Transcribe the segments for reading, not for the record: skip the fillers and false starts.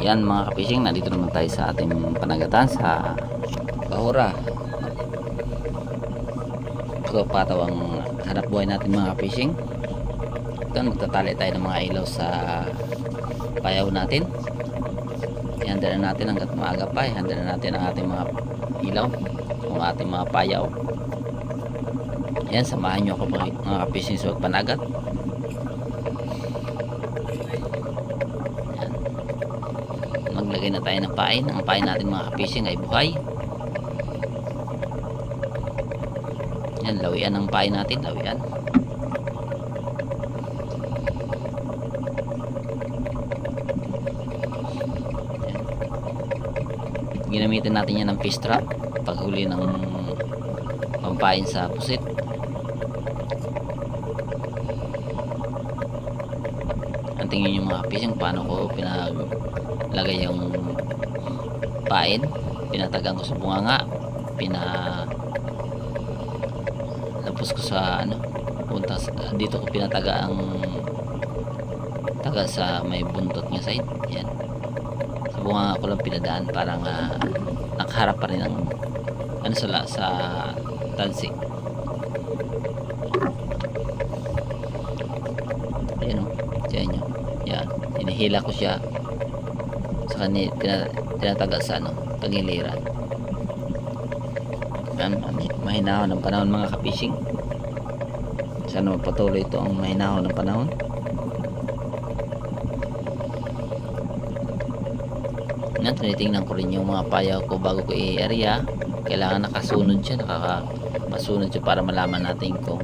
Yan mga ka-fishing, nandito naman tayo sa ating panagatan sa Bahura. So pataw ang hanap buhay natin mga ka-fishing. Ito, magtatali tayo ng mga ilaw sa payaw natin. Ihanda na natin hanggat maaga pa. Ihanda na natin ang ating mga ilaw, ang ating mga payaw. Yan, samahan nyo ako mga ka-fishing sa panagat. Maglagay na tayo ng pain. Ang pain natin mga ka-fishing ay buhay. Yan, lawian ang pain natin, lawian. Yan. Ginamitin natin yan ng fish trap paghuli ng pampain sa pusit. Ang tingin nyo mga ka-fishing paano ko lagay yung pain, pinatagang ko sa bunganga, lapos ko sa punta dito ko pinataga ang taga sa may buntot niya side. Yan, sa bunganga ko lang pinadaan, parang nakaharap pa rin ang sa talsik. Ayan o, dyan nyo, yan, hinihila ko siya sa kanya, tinataga sa tagiliran. Mahinahon ng panahon mga ka-fishing. Sana magpatuloy ito ang mahinahon ng panahon. Tinitingnan ko rin yung mga payaw ko bago ko i-area. Kailangan nakasunod siya, nakamasunod siya para malaman natin kung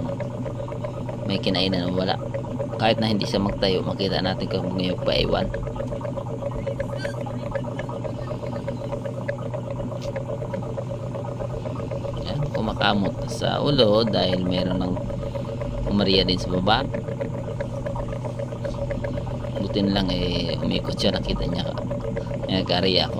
may kinainan o wala. Kahit na hindi siya magtayo, makita natin kung ngayon paiwan. Kumakamot sa ulo dahil meron ng umariya din sa baba. Buti na lang umikot siya, nakita niya nagkariya ako.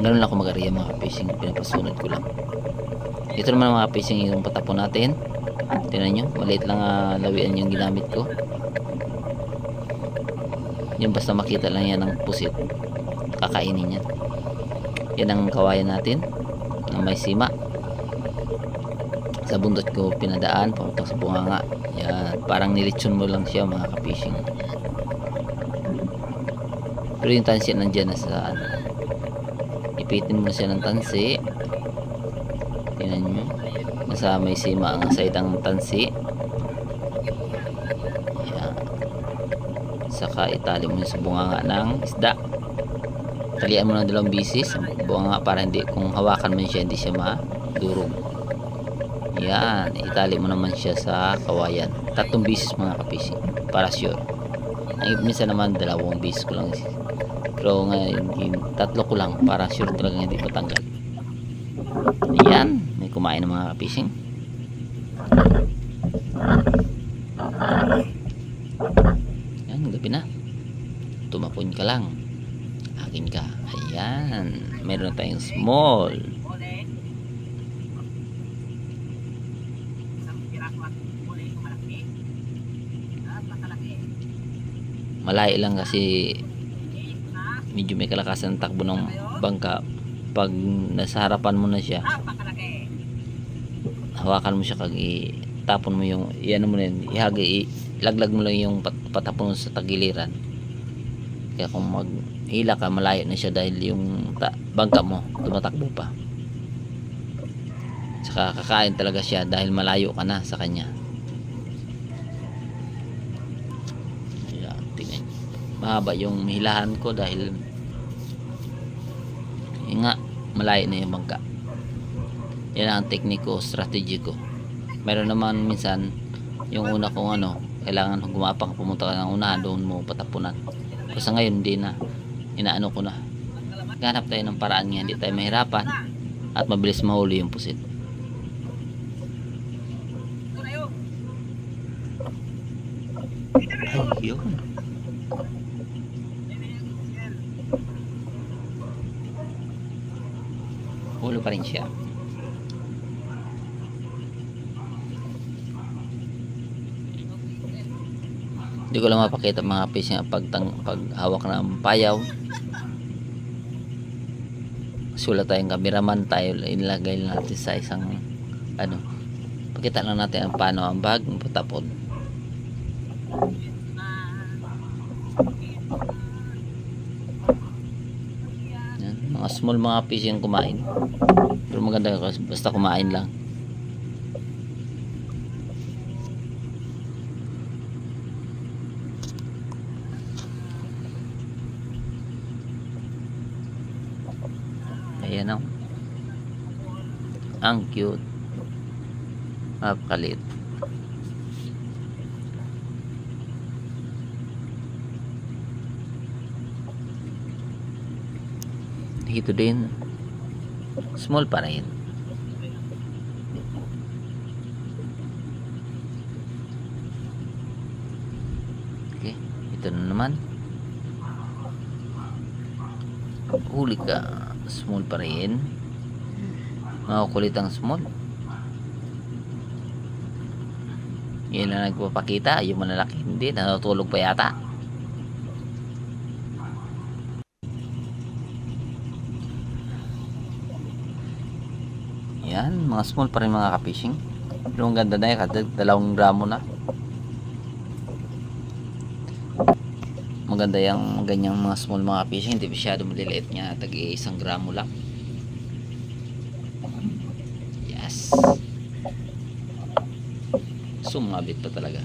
Ganun lang ako mag-ariya mga ka-fishing, pinapasunod ko lang. Ito naman mga ka-fishing yung patapon natin. Tingnan nyo, maliit lang lawian yung ginamit ko. Yung basta makita lang yan ng pusit, kakainin yan. Yan ang kawayan natin na may sima. Sa bundot ko pinadaan papunta sa bunganga. Yan, parang nilitsyon mo lang siya mga ka-fishing. Pero yung tansi nandiyan na sa ipitin mo siya ng tansi. Tingnan nyo, nasa may sima ang side ang tansi. Saka itali mo sa bunganga ng isda. Talian mo ng 2 bisis bunganga para hindi, kung hawakan mo siya hindi siya madurog. Yan, itali mo naman siya sa kawayan 3 bisis mga ka-fishing para sure. Ang minsan naman 2 bisis ko lang, pero ngayon 3 ko lang para sure talaga hindi patanggal. Yan, may kumain ng mga ka-fishing. Gabi na, tumapon ka lang, akin ka. Ayan, meron na tayong small. Malayo lang kasi medyo may kalakasan ng takbo ng bangka. Pag nasa harapan mo na siya, hawakan mo siya, kag tapon mo yung iyan mo na yun, ilaglag mo lang yung patapon sa tagiliran. Kaya kung maghila ka, malayo na siya dahil yung bangka mo tumatakbo pa. Saka kakain talaga siya dahil malayo ka na sa kanya. Ayan, tingnan, mahaba yung hilahan ko dahil nga malayo na yung bangka. Yan ang tekniko, strategy ko. Meron naman minsan yung una kong kailangan gumapang, pumunta ka ng unahan, doon mo patapunan. Kasi sa ngayon hindi na, inaano ko na. Ganap tayo ng paraan nga hindi tayo mahirapan at mabilis mahuli yung pusit. Ayun, huli pa rin siya. Hindi ko lang mapakita mga fishing ang paghawak ng payaw. Kasi wala tayong cameraman, tayo ilagay natin sa isang ano, pakita lang natin ang paano ang bagong patapon. Yan, mga small mga fishing kumain, pero maganda basta kumain lang. Ayan o, ang cute, napakalit. Dito din small pa rin. Okay, ito na naman, huli ka, small pa rin, makukulit ang small. Yan na nagpapakita, yung malalaki hindi, natutulog pa yata. Yan, mga small pa rin mga ka-fishing, pero ang ganda na yun, 2 gramo na. Maganda yung ganyang mga small mga fishing, hindi masyado maliliit niya, tag 1 gramo lang. Yes, sumabit pa talaga.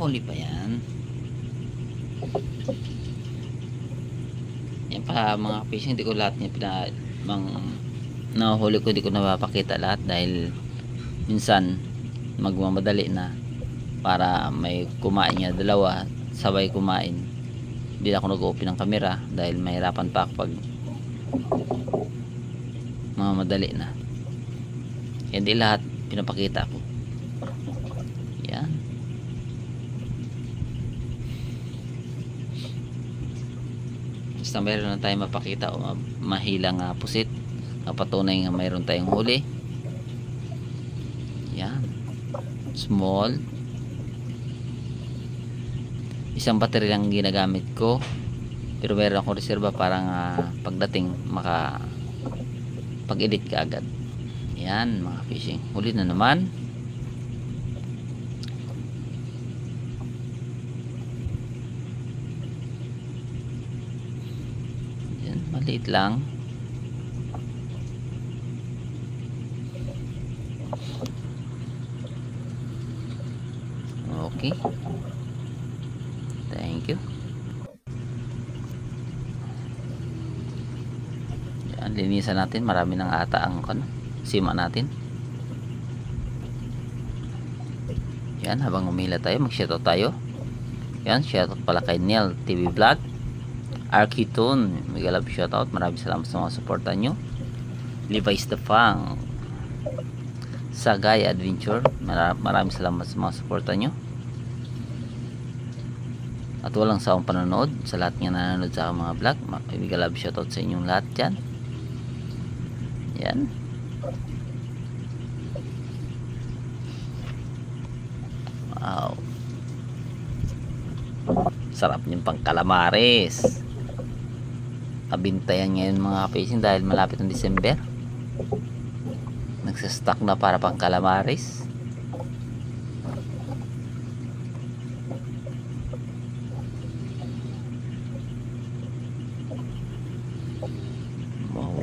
Huli pa yan. Yan pa mga fishing, hindi ko lahat niya nahuli ko, hindi ko napapakita lahat dahil minsan magmamadali na para may kumain niya, 2 sabay kumain. Hindi ako nag-open ng camera dahil mahirapan pa pag mamadali na. Hindi lahat pinapakita ko. Yan. Basta mayroon na tayong mapakita o mahilang pusit, patunay nga mayroon tayong huli. Yan, small. Isang battery lang ginagamit ko, pero meron akong reserva para pagdating pag-edit ka agad. Yan mga fishing, huli na naman. Yan, maliit lang. Okay, thank you. Yan, linisan natin, marami ng ata ang sima natin. Yan, habang umila tayo, mag-shoutout tayo. Yan, shoutout pala kay Neil TV Vlog, Arkitun, Migalab, shoutout, maraming salamat sa mga supportan nyo. Levi Stefang, Sagay Adventure, maraming salamat sa mga supportan nyo. At walang sawang panonood sa lahat ng nanonood sa aking mga vlog. Migalab, shoutout sa inyong lahat dyan. Yan. Wow, sarap niyang pang calamares. Kabintayan ngayon mga fishing dahil malapit ng December. Nagsastock na para pang calamares.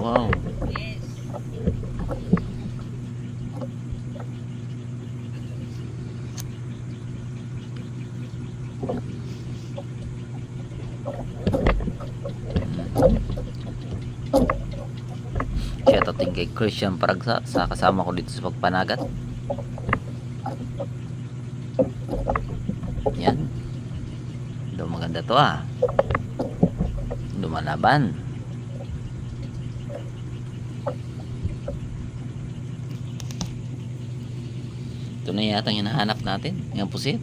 Wow. Shoutout din kay Christian Paragsa sa kasama ko dito sa pagpanagat. Yan, maganda to lumalaban. Ito na yata yung hinahanap natin, yung pusit.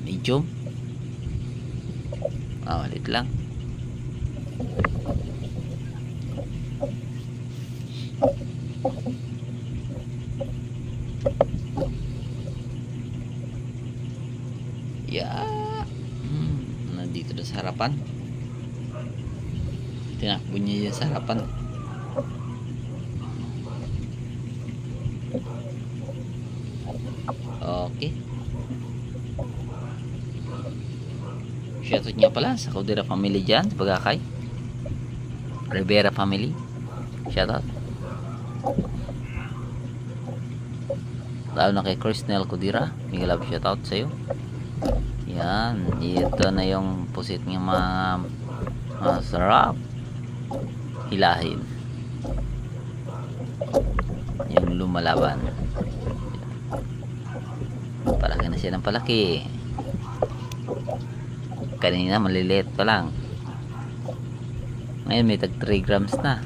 Medium. Ulit lang. Nandito na sa harapan. Tinakbo niya yan sa harapan. Okay. Shoutout niya pala sa Codera family dyan sa Bagakay, Rivera family. Shoutout lalo na kay Crisnel Codera. Mega love shoutout sa'yo. Yan, ito na yung pusit ng mga masarap hilahin, yung lumalaban. Palaki na siya ng palaki. Kanina maliliit pa lang, ngayon may tag 3 grams na.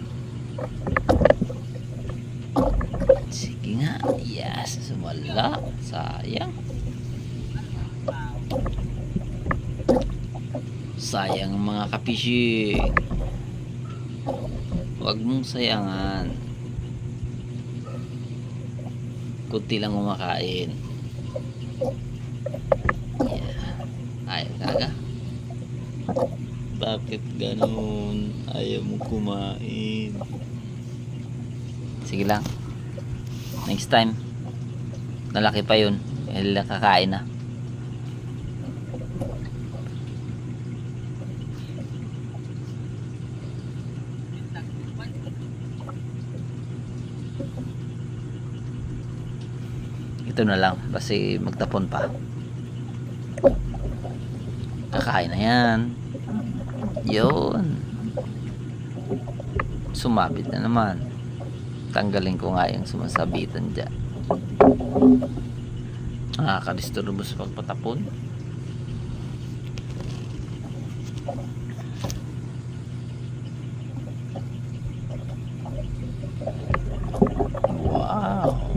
Sige nga. Yes, sumala. Sayang. Sayang mga kapishi. Huwag mong sayangan. Kunti lang kumakain. Ayaw talaga. Bakit ganun? Ayaw mo kumain. Sige lang. Next time, nalaki pa yun. Kakain na. Ito na lang kasi magtapon pa. Kakain na yan. Yun. Sumabit na naman. Tanggalin ko nga yung sumasabitan dyan. Nakakadisturbo sa pagpatapon. Wow.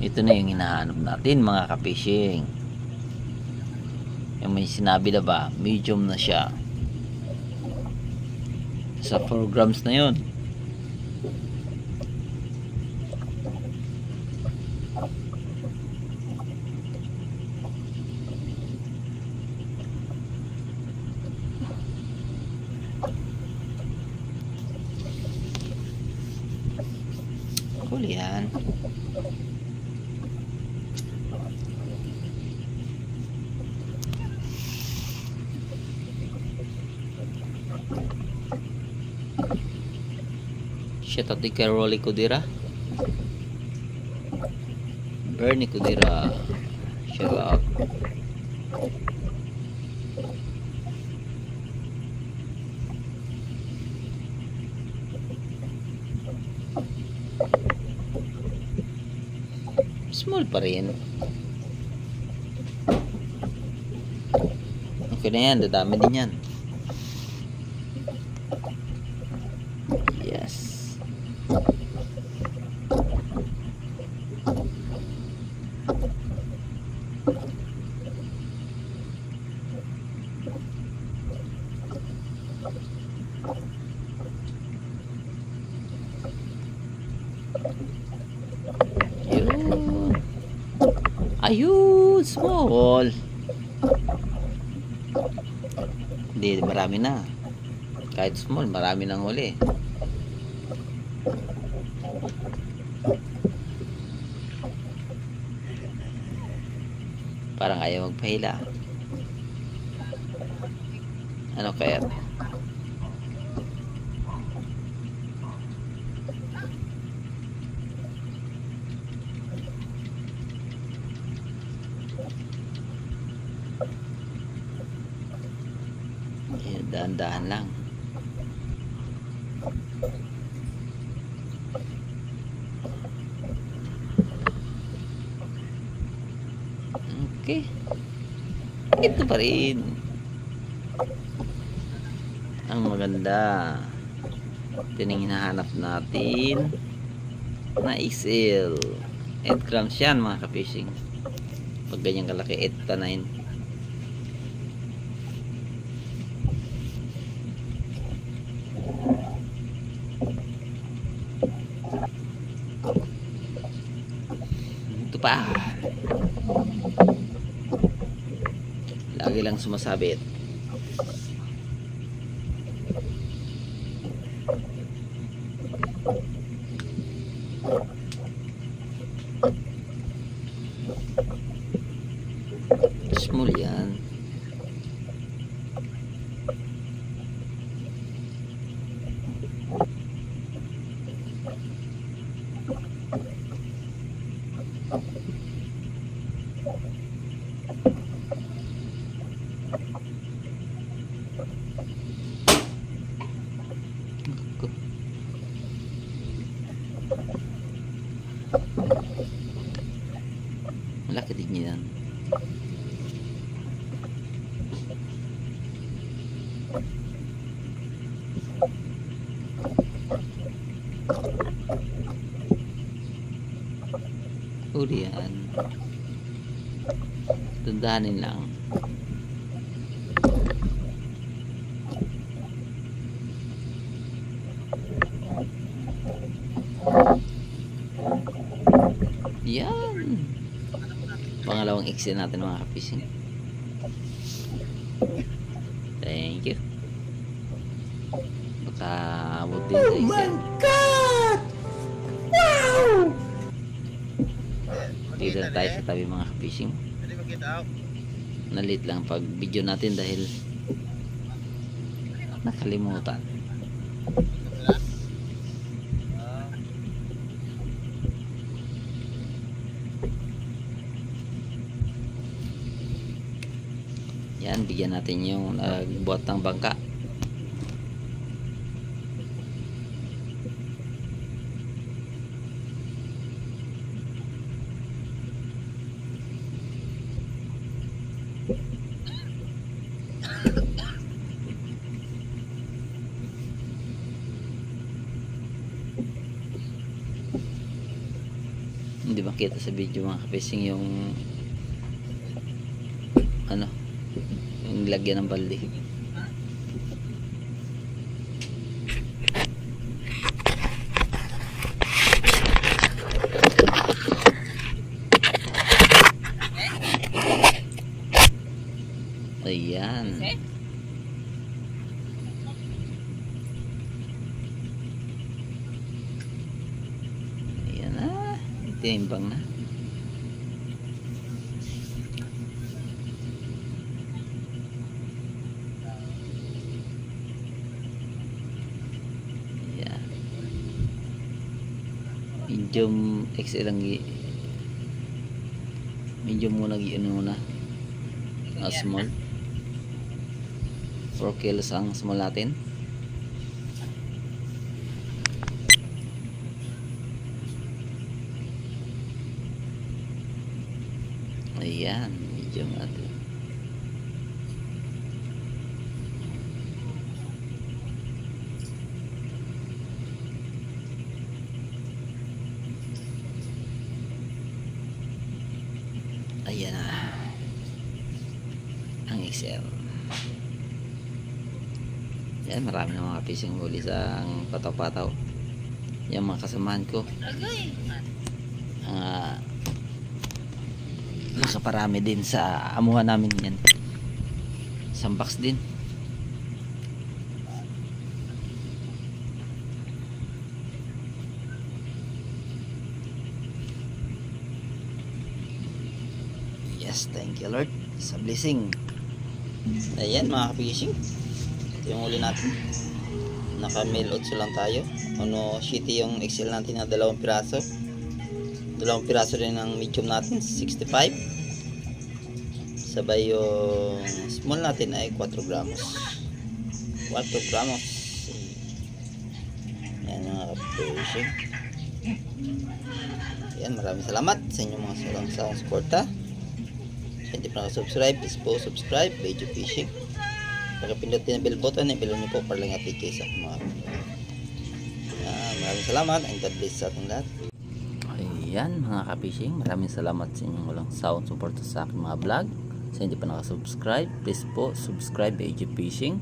Ito na yung hinahanap natin mga kapishing. Yung may sinabi na ba, medium na siya. Sa 4 grams na yun. Huli yan. Shoutout kay Rolly Codera, Bernie Codera. Shoutout. Small pa rin. Okay na yan, dadami din yan. Yes. Ayun, small. Hindi, marami na. Kahit small, marami nang huli. Parang ayaw magpahila. Ano kaya? Dahan-dahan lang. Okay. Ito pa rin ang maganda. Ito yung hinahanap natin. na XL. 8 grams yan mga ka-fishing. Pag ganyan kalaki, 8 to 9. Ito pa. Lagi lang sumasabit. Small yan. Malaki din yan. Huli yan. Tundahanin lang. Yan. Pangalawang exit natin mga ka-fishing. Thank you. Baka abot din sa isa. God! Wow! Dito na tayo sa tabi mga ka-fishing. Nalit lang pag video natin dahil nakalimutan. Yan, bigyan natin yung nagbuhat ng bangka. Hindi makita sa video mga ka-fishing yung ano, yung lagyan ng balde. Ayan. Ayan na. Timbang na. Ayan. Medium XL lang medium muna muna. Small. 4 kilos ang small natin. Ayan, medyo natin. Ayan na ang XL. Yan, marami na mga fishing huli sa pataw-pataw. Yan mga kasamahan ko. Nakaparami din sa amuhan namin yan. Isang box din. Yes, thank you Lord sa blessing. Ayan mga ka-fishing, ito yung huli natin. Naka male otso lang tayo. Ano, shitty yung XL natin na 2 piraso. 2 piraso rin ng medium natin, 65. Sabay yung small natin ay 4 gramos. 4 gramos. Ayan mga ka-fishing. Ayan, maraming salamat sa inyong mga salang suporta. Hindi pa nakasubscribe, please po subscribe, Bejo Fishing. Pagkapindutin ang bell button, i-bell nyo po para lang update kayo sa mga. Maraming salamat and God bless sa ating lahat. Yan mga ka-fishing, maraming salamat sa inyong walang sound support sa aking mga vlog. Sa hindi pa nakasubscribe, please po subscribe AJ Fishing.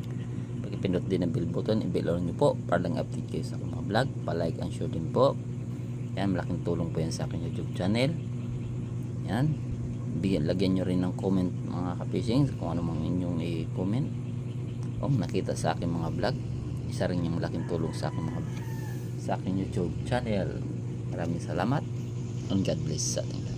Pagpindot din ang bell button, i-bell on nyo po para lang update kayo sa aking mga vlog. Pa-like and share din po. Yan, malaking tulong po yan sa aking YouTube channel. Yan, lagyan nyo rin ng comment mga ka-fishing kung ano mang inyong i-comment o nakita sa aking mga vlog. Isa rin yung malaking tulong sa aking YouTube channel. Maraming salamat and God bless sa ating